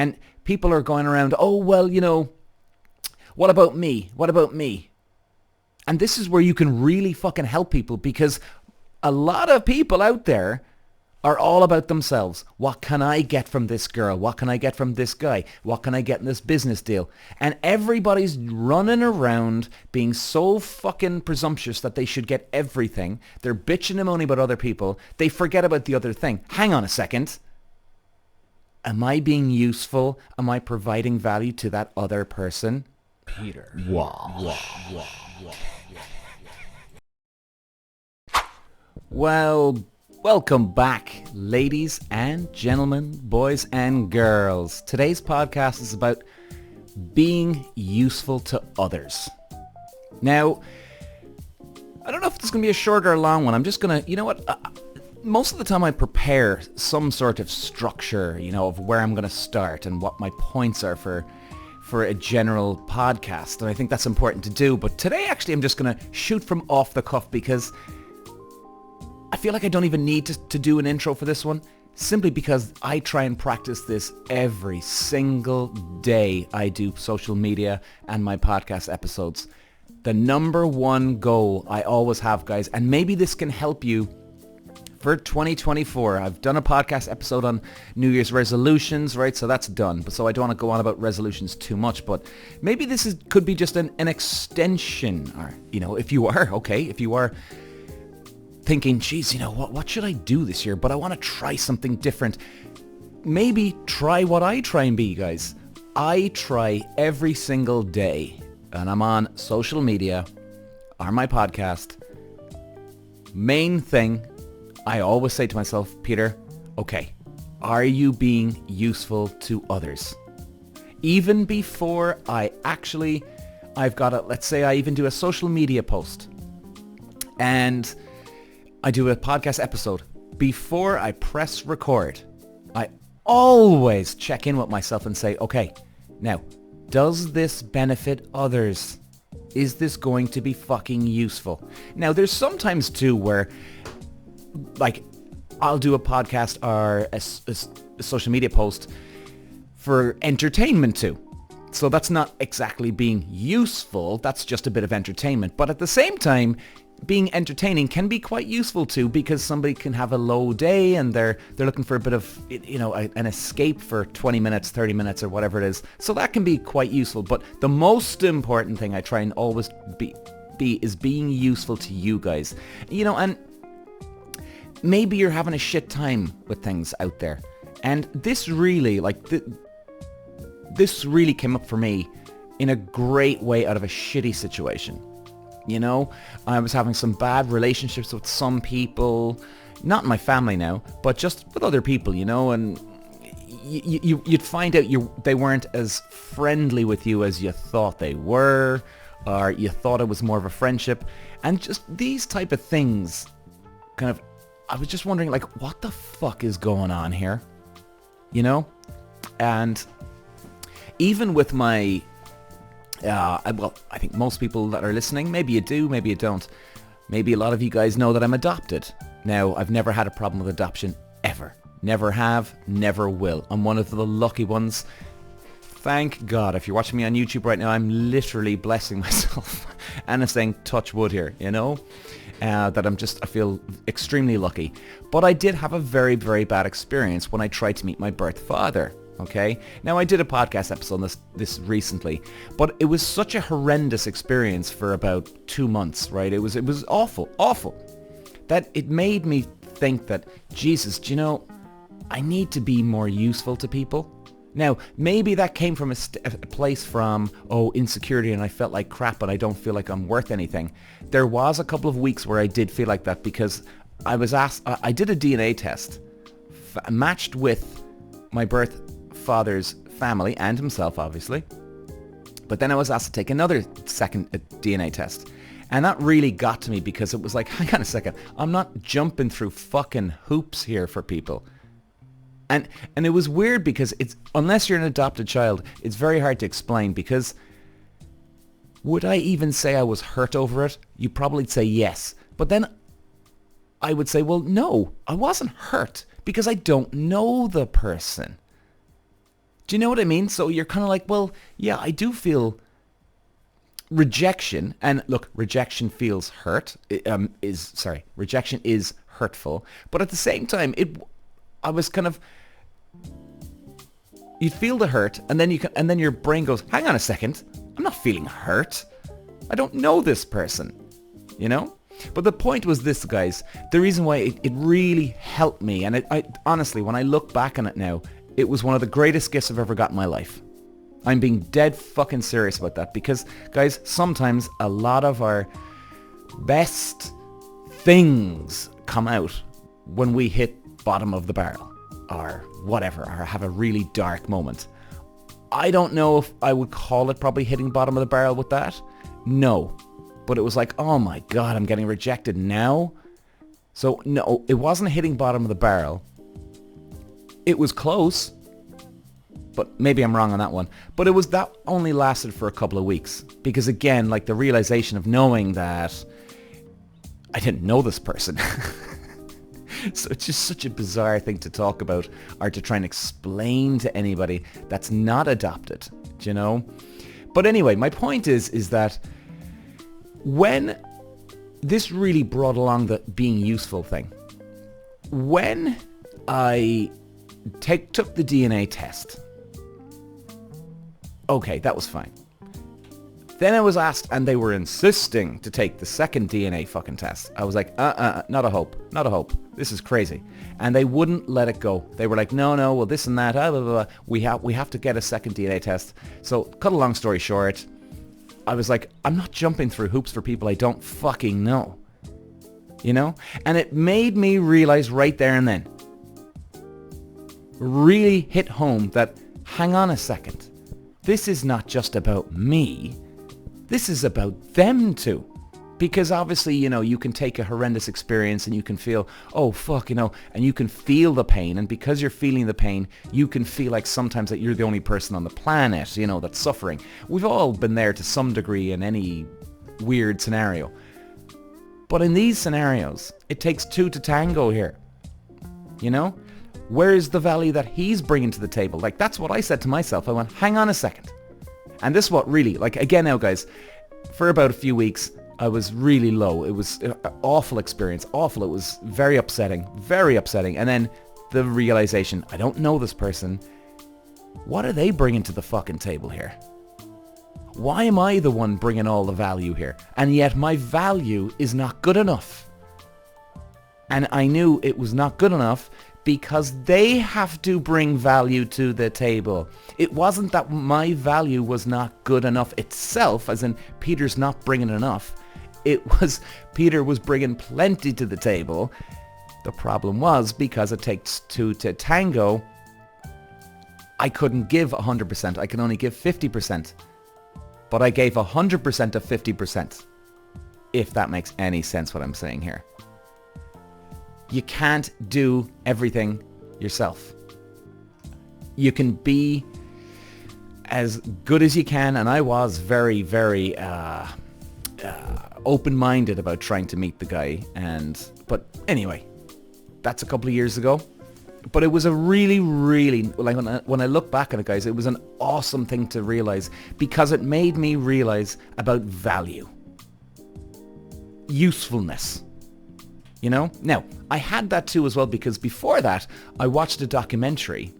And people are going around, oh, well, what about me? What about me? And this is where you can really fucking help people, because a lot of people out there are all about themselves. What can I get from this girl? What can I get from this guy? What can I get in this business deal? And everybody's running around being so fucking presumptuous that they should get everything. They're bitching and moaning about other people. They forget about the other thing. Hang on a second. Am I being useful? Am I providing value to that other person? Peter. Well, welcome back, ladies and gentlemen, boys and girls. Today's podcast is about being useful to others. Now, I don't know if this is going to be a short or a long one. I'm just going to, most of the time I prepare some sort of structure, of where I'm going to start and what my points are for a general podcast. And I think that's important to do. But today, actually, I'm just going to shoot from off the cuff, because I feel like I don't even need to do an intro for this one, simply because I try and practice this every single day I do social media and my podcast episodes. The number one goal I always have, guys, and maybe this can help you for 2024. I've done a podcast episode on New Year's resolutions, right? So that's done. So I don't want to go on about resolutions too much, but maybe this could be just an extension, or, if you are thinking, geez, what should I do this year? But I want to try something different. Maybe try what I try and be, guys. I try every single day, and I'm on social media or my podcast. Main thing, I always say to myself, Peter, okay, are you being useful to others? Even before let's say I even do a social media post and I do a podcast episode. Before I press record, I always check in with myself and say, okay, now, does this benefit others? Is this going to be fucking useful? Now, there's sometimes too where, like, I'll do a podcast or a social media post for entertainment too. So that's not exactly being useful. That's just a bit of entertainment. But at the same time, being entertaining can be quite useful too, because somebody can have a low day and they're looking for a bit of, an escape for 20 minutes, 30 minutes or whatever it is. So that can be quite useful. But the most important thing I try and always be is being useful to you guys. And maybe you're having a shit time with things out there. And this really, this really came up for me in a great way out of a shitty situation. I was having some bad relationships with some people, not in my family now, but just with other people, and you'd find out they weren't as friendly with you as you thought they were, or you thought it was more of a friendship. And just these type of things, I was just wondering, what the fuck is going on here? And even with my I think most people that are listening, maybe you do, maybe you don't. Maybe a lot of you guys know that I'm adopted. Now, I've never had a problem with adoption, ever. Never have, never will. I'm one of the lucky ones. Thank God. If you're watching me on YouTube right now, I'm literally blessing myself and I'm saying touch wood here, that I feel extremely lucky. But I did have a very, very bad experience when I tried to meet my birth father. Okay. Now, I did a podcast episode on this recently, but it was such a horrendous experience for about 2 months, right? It was awful, that it made me think that, Jesus, I need to be more useful to people. Now, maybe that came from a place from, insecurity, and I felt like crap and I don't feel like I'm worth anything. There was a couple of weeks where I did feel like that, because I was asked, I did a DNA test, matched with my birth father's family and himself, obviously. But then I was asked to take another second DNA test. And that really got to me, because it was like, hang on a second, I'm not jumping through fucking hoops here for people. And it was weird, because unless you're an adopted child, it's very hard to explain, because would I even say I was hurt over it? You'd probably say yes. But then I would say, well, no, I wasn't hurt, because I don't know the person. Do you know what I mean? So you're kind of like, well, yeah, I do feel rejection. And look, rejection feels hurt. Rejection is hurtful. But at the same time, I was kind of, you feel the hurt, and then your brain goes, hang on a second, I'm not feeling hurt. I don't know this person, you know? But the point was this, guys. The reason why it really helped me, and I honestly, when I look back on it now, it was one of the greatest gifts I've ever got in my life. I'm being dead fucking serious about that, because, guys, sometimes a lot of our best things come out when we hit bottom of the barrel, or whatever, or have a really dark moment. I don't know if I would call it probably hitting bottom of the barrel with that. No. But it was like, oh my God, I'm getting rejected now? So no, it wasn't hitting bottom of the barrel. It was close. But maybe I'm wrong on that one. But that only lasted for a couple of weeks. Because again, like the realization of knowing that I didn't know this person. So it's just such a bizarre thing to talk about or to try and explain to anybody that's not adopted, do you know? But anyway, my point is that when this really brought along the being useful thing, when I took the DNA test, okay, that was fine. Then I was asked, and they were insisting to take the second DNA fucking test. I was like, not a hope. This is crazy. And they wouldn't let it go. They were like, no, well, this and that, blah, blah, blah. We have to get a second DNA test. So, cut a long story short, I was like, I'm not jumping through hoops for people I don't fucking know. You know? And it made me realize right there and then, really hit home that, hang on a second, this is not just about me. This is about them too. Because obviously, you know, you can take a horrendous experience and you can feel, oh fuck, you know, and you can feel the pain. And because you're feeling the pain, you can feel like sometimes that you're the only person on the planet, you know, that's suffering. We've all been there to some degree in any weird scenario. But in these scenarios, it takes two to tango here. You know? Where is the value that he's bringing to the table? Like, that's what I said to myself. I went, hang on a second. And this is what really, like, again now, guys, for about a few weeks, I was really low. It was an awful experience. Awful. It was very upsetting. Very upsetting. And then the realization, I don't know this person. What are they bringing to the fucking table here? Why am I the one bringing all the value here? And yet my value is not good enough. And I knew it was not good enough because they have to bring value to the table. It wasn't that my value was not good enough itself, as in Peter's not bringing enough. It was Peter was bringing plenty to the table. The problem was, because it takes two to tango, I couldn't give 100%. I can only give 50%. But I gave 100% of 50%. If that makes any sense what I'm saying here. You can't do everything yourself. You can be as good as you can, and I was very, very open-minded about trying to meet the guy. But anyway, that's a couple of years ago. But it was a really, really, like when I look back on it, guys, it was an awesome thing to realize, because it made me realize about value, usefulness. You know? Now, I had that too as well, because before that, I watched a documentary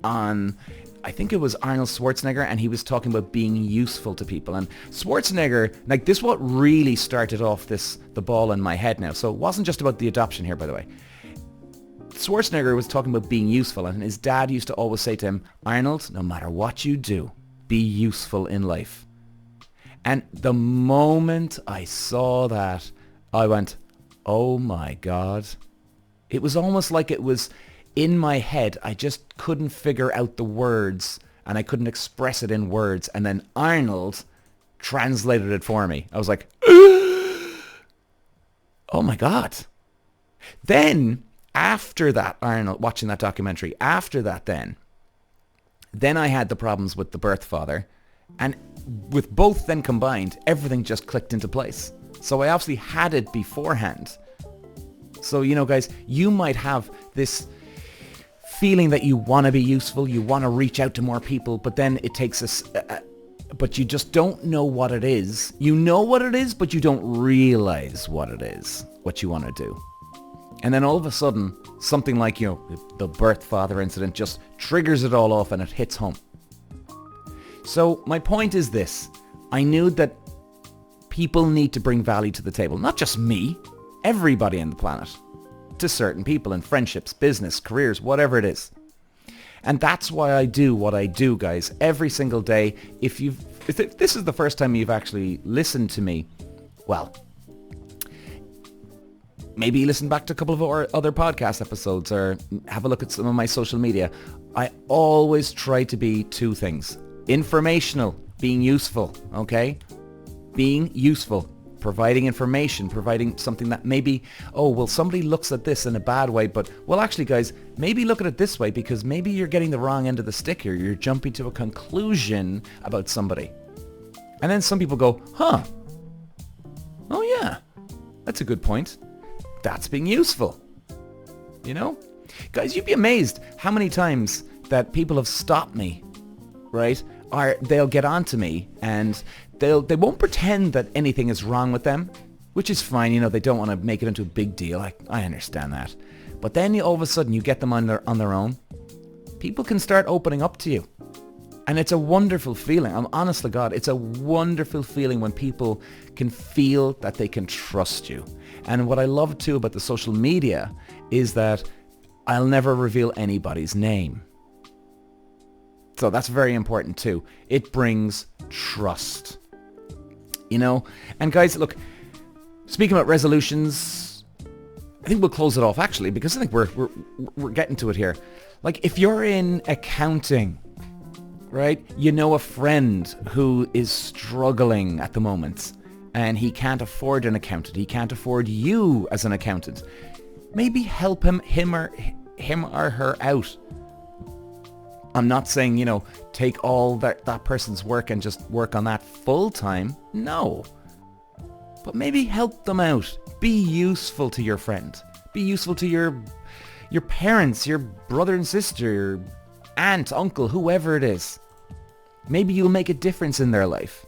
on, I think it was Arnold Schwarzenegger, and he was talking about being useful to people. And Schwarzenegger, like, this is what really started off the ball in my head now. So it wasn't just about the adoption here, by the way. Schwarzenegger was talking about being useful, and his dad used to always say to him, Arnold, no matter what you do, be useful in life. And the moment I saw that, I went, oh my God. It was almost like it was in my head. I just couldn't figure out the words, and I couldn't express it in words. And then Arnold translated it for me. I was like, oh my God. Then, after that, Arnold, watching that documentary, after that then I had the problems with the birth father. And with both then combined, everything just clicked into place. So I obviously had it beforehand. So, you know, guys, you might have this feeling that you want to be useful, you want to reach out to more people, but then it takes but you just don't know what it is. You know what it is, but you don't realize what it is, what you want to do. And then all of a sudden, something like, the birth father incident just triggers it all off and it hits home. So my point is this. I knew that people need to bring value to the table. Not just me, everybody on the planet. To certain people in friendships, business, careers, whatever it is. And that's why I do what I do, guys, every single day. If this is the first time you've actually listened to me, well, maybe listen back to a couple of our other podcast episodes or have a look at some of my social media. I always try to be two things. Informational, being useful, okay? Being useful. Providing information, providing something that maybe, somebody looks at this in a bad way, but, well, actually, guys, maybe look at it this way because maybe you're getting the wrong end of the stick here. You're jumping to a conclusion about somebody. And then some people go, oh, yeah, that's a good point. That's being useful. Guys, you'd be amazed how many times that people have stopped me, right? Or they'll get on to me and they won't pretend that anything is wrong with them, which is fine. They don't want to make it into a big deal. I understand that. But then all of a sudden you get them on their own. People can start opening up to you. And it's a wonderful feeling. I'm honest to God, it's a wonderful feeling when people can feel that they can trust you. And what I love too about the social media is that I'll never reveal anybody's name. So that's very important too. It brings trust. And guys, look, speaking about resolutions, I think we'll close it off actually because I think we're getting to it here. Like if you're in accounting, right? A friend who is struggling at the moment and he can't afford an accountant. He can't afford you as an accountant. Maybe help him or her out. I'm not saying, take all that person's work and just work on that full time. No. But maybe help them out. Be useful to your friend. Be useful to your parents, your brother and sister, your aunt, uncle, whoever it is. Maybe you'll make a difference in their life.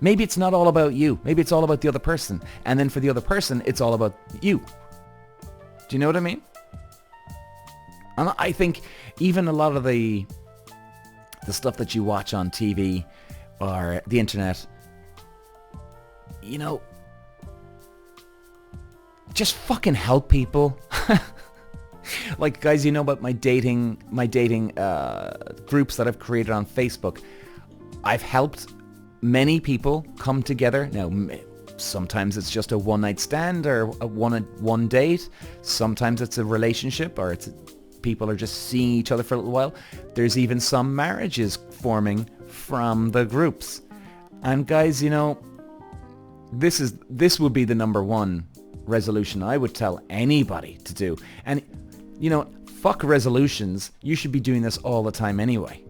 Maybe it's not all about you. Maybe it's all about the other person. And then for the other person, it's all about you. Do you know what I mean? And I think even a lot of the stuff that you watch on TV or the internet, just fucking help people. Like, guys, about my dating groups that I've created on Facebook. I've helped many people come together. Now, sometimes it's just a one-night stand or a one date. Sometimes it's a relationship or people are just seeing each other for a little while. There's even some marriages forming from the groups. And guys, this would be the number one resolution I would tell anybody to do. And fuck resolutions. You should be doing this all the time anyway.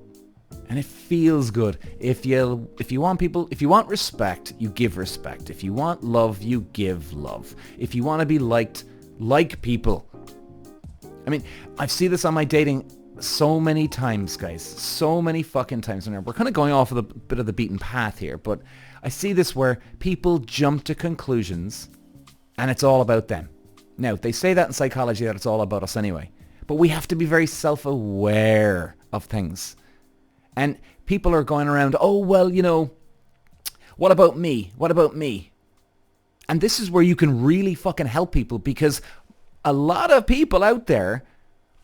And it feels good. If you want respect, you give respect. If you want love, you give love. If you want to be liked, like people. I mean, I've seen this on my dating so many times, guys. So many fucking times. We're kind of going off of a bit of the beaten path here, but I see this where people jump to conclusions and it's all about them. Now, they say that in psychology that it's all about us anyway, but we have to be very self-aware of things. And people are going around, what about me? What about me? And this is where you can really fucking help people because a lot of people out there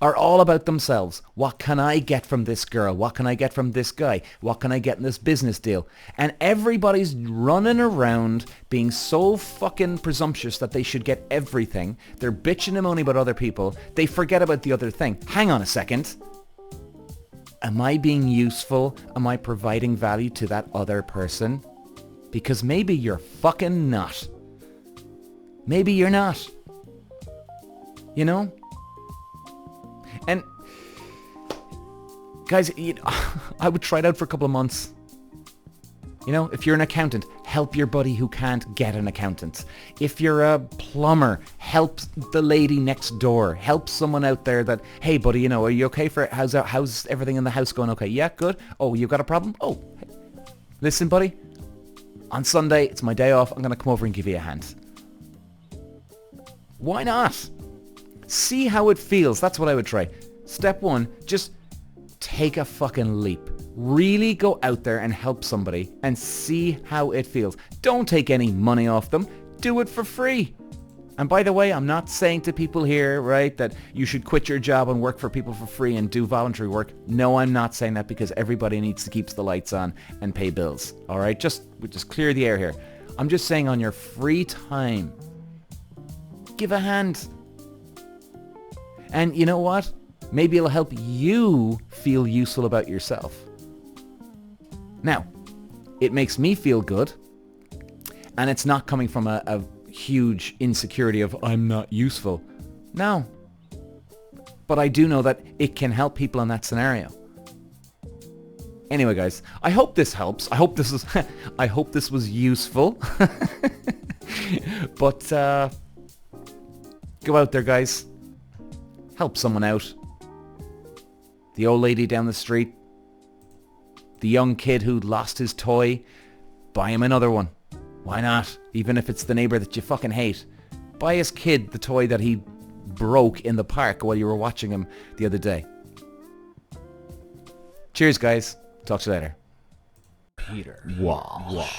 are all about themselves. What can I get from this girl? What can I get from this guy? What can I get in this business deal? And everybody's running around being so fucking presumptuous that they should get everything. They're bitching and moaning about other people. They forget about the other thing. Hang on a second. Am I being useful? Am I providing value to that other person? Because maybe you're fucking not. Maybe you're not. And guys, I would try it out for a couple of months. You know, if you're an accountant, help your buddy who can't get an accountant. If you're a plumber, help the lady next door. Help someone out there that, hey buddy, you know, are you okay for, how's everything in the house going okay? Yeah, good. Oh, you got a problem? Oh, listen buddy, on Sunday, it's my day off. I'm going to come over and give you a hand. Why not? See how it feels. That's what I would try. Step one, just take a fucking leap. Really go out there and help somebody and see how it feels. Don't take any money off them. Do it for free. And by the way, I'm not saying to people here, right, that you should quit your job and work for people for free and do voluntary work. No, I'm not saying that, because everybody needs to keep the lights on and pay bills. All right, just clear the air here. I'm just saying, on your free time, give a hand. And you know what? Maybe it'll help you feel useful about yourself. Now, it makes me feel good, and it's not coming from a huge insecurity of I'm not useful. No. But I do know that it can help people in that scenario. Anyway, guys, I hope this helps. I hope this was useful. But go out there, guys. Help someone out. The old lady down the street. The young kid who lost his toy. Buy him another one. Why not? Even if it's the neighbour that you fucking hate. Buy his kid the toy that he broke in the park while you were watching him the other day. Cheers, guys. Talk to you later. Peter. Walsh.